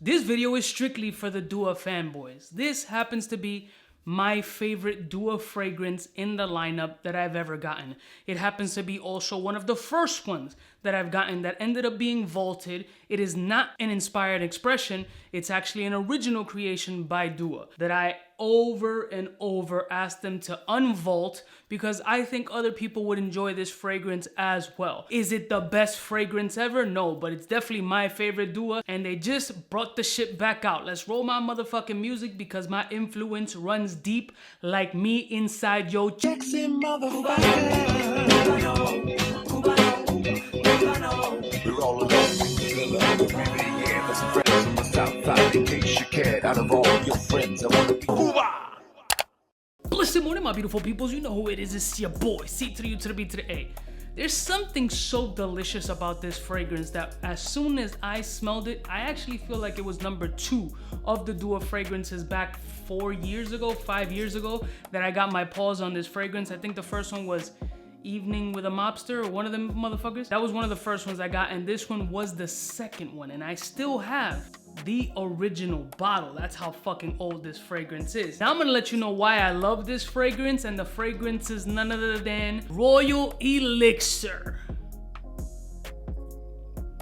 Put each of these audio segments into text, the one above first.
This video is strictly for the Dua fanboys. This happens to be my favorite Dua fragrance in the lineup that I've ever gotten. It happens to be also one of the first ones that I've gotten that ended up being vaulted. It is not an inspired expression. It's actually an original creation by Dua that I over and over asked them to unvault because I think other people would enjoy this fragrance as well. Is it the best fragrance ever? No, but it's definitely my favorite Dua, and they just brought the shit back out. Let's roll my motherfucking music because my influence runs deep like me inside your Jackson motherfucker. We're all alone. Yeah, that's friends from the south side. In case you cared, out of all your friends, I want to be Cuba. Blessed morning, my beautiful peoples. You know who it is. It's your boy, C to the U to the B to the A. There's something so delicious about this fragrance that as soon as I smelled it, I actually feel like it was number 2 of the Dua fragrances back 5 years ago that I got my paws on this fragrance. I think the first one was Evening with a Mobster, or one of them motherfuckers. That was one of the first ones I got, and this one was the second one, and I still have the original bottle. That's how fucking old this fragrance is. Now I'm gonna let you know why I love this fragrance, and the fragrance is none other than Royal Elixir.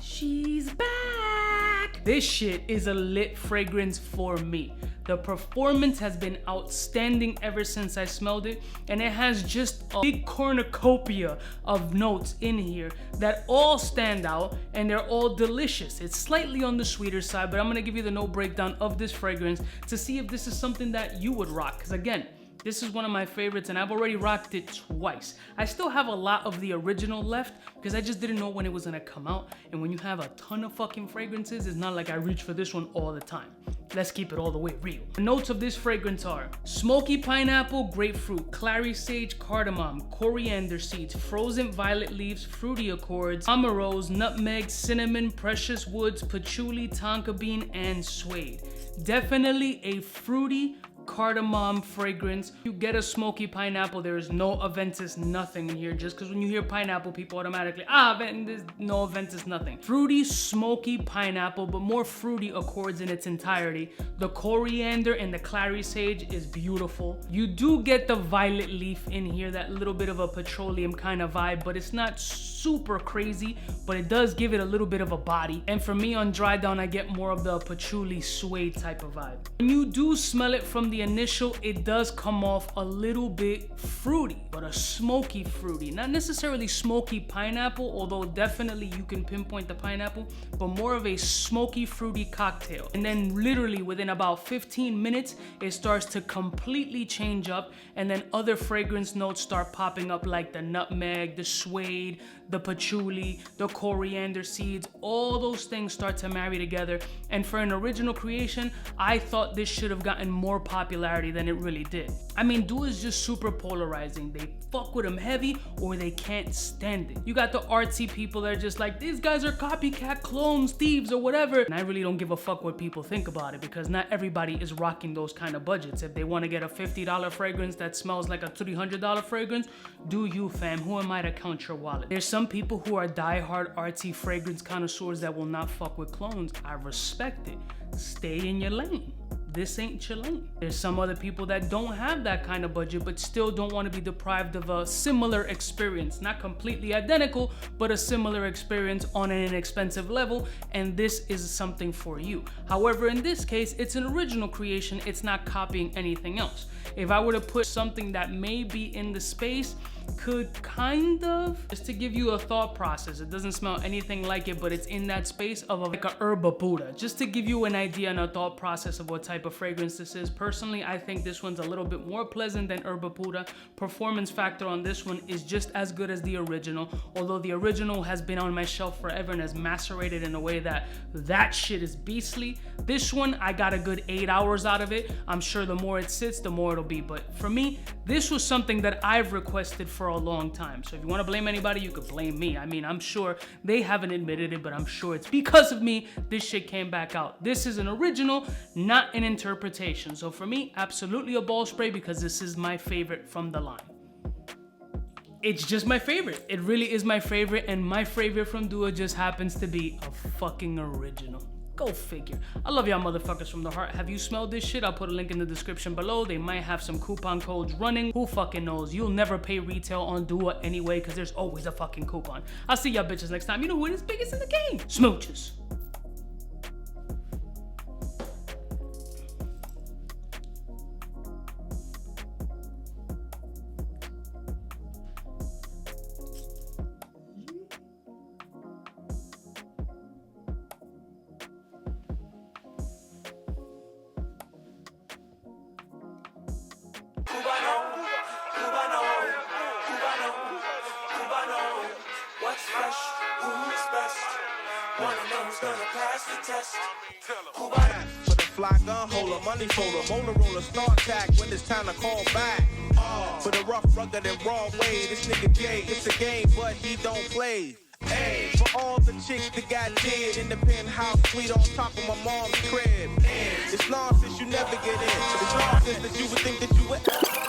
She's back! This shit is a lit fragrance for me. The performance has been outstanding ever since I smelled it, and it has just a big cornucopia of notes in here that all stand out, and they're all delicious. It's slightly on the sweeter side, but I'm gonna give you the note breakdown of this fragrance to see if this is something that you would rock, because again, this is one of my favorites, and I've already rocked it twice. I still have a lot of the original left because I just didn't know when it was gonna come out. And when you have a ton of fucking fragrances, it's not like I reach for this one all the time. Let's keep it all the way real. The notes of this fragrance are smoky pineapple, grapefruit, clary sage, cardamom, coriander seeds, frozen violet leaves, fruity accords, amarose, nutmeg, cinnamon, precious woods, patchouli, tonka bean, and suede. Definitely a fruity cardamom fragrance. You get a smoky pineapple, there is no Aventus nothing in here, just because when you hear pineapple, people automatically, Aventus, no Aventus nothing. Fruity, smoky pineapple, but more fruity accords in its entirety. The coriander and the clary sage is beautiful. You do get the violet leaf in here, that little bit of a petroleum kind of vibe, but it's not super crazy, but it does give it a little bit of a body. And for me on dry down, I get more of the patchouli suede type of vibe. When you do smell it from the initial, it does come off a little bit fruity, but a smoky fruity. Not necessarily smoky pineapple, although definitely you can pinpoint the pineapple, but more of a smoky fruity cocktail. And then literally within about 15 minutes, it starts to completely change up, and then other fragrance notes start popping up like the nutmeg, the suede, the patchouli, the coriander seeds. All those things start to marry together, and for an original creation, I thought this should have gotten more popularity than it really did. I mean, Dua is just super polarizing. They fuck with them heavy or they can't stand it. You got the artsy people that are just like, these guys are copycat clones, thieves, or whatever. And I really don't give a fuck what people think about it, because not everybody is rocking those kind of budgets. If they want to get a $50 fragrance that smells like a $300 fragrance, do you, fam? Who am I to count your wallet? There's some people who are diehard artsy fragrance connoisseurs that will not fuck with clones. I respect it. Stay in your lane. This ain't your lane. There's some other people that don't have that kind of budget but still don't want to be deprived of a similar experience. Not completely identical, but a similar experience on an inexpensive level, and this is something for you. However, in this case, it's an original creation. It's not copying anything else. If I were to put something that may be in the space, could kind of, just to give you a thought process, it doesn't smell anything like it, but it's in that space of like a herba Buddha, just to give you an idea and a thought process of what type of fragrance this is. Personally, I think this one's a little bit more pleasant than herba Buddha. Performance factor on this one is just as good as the original, although the original has been on my shelf forever and has macerated in a way that shit is beastly. This one, I got a good 8 hours out of it. I'm sure the more it sits, the more it'll be, but for me, this was something that I've requested for a long time. So if you want to blame anybody, you could blame me. I mean, I'm sure they haven't admitted it, but I'm sure it's because of me this shit came back out. This is an original, not an interpretation. So for me, absolutely a ball spray, because this is my favorite from the line. It's just my favorite. It really is my favorite, and my favorite from Dua just happens to be a fucking original. Go figure. I love y'all motherfuckers from the heart. Have you smelled this shit? I'll put a link in the description below. They might have some coupon codes running. Who fucking knows? You'll never pay retail on Dua anyway, because there's always a fucking coupon. I'll see y'all bitches next time. You know who is biggest in the game? Smooches. What's fresh? Who's best? Wanna know who's gonna pass the test? For the fly gun holder, money folder, Motorola start tag when it's time to call back. For the rough, rugged, and raw way, this nigga gay, it's a game, but he don't play. Hey, for all the chicks that got dead in the penthouse suite on top of my mom's crib. It's nonsense you never get in. It's nonsense that you would think that you would.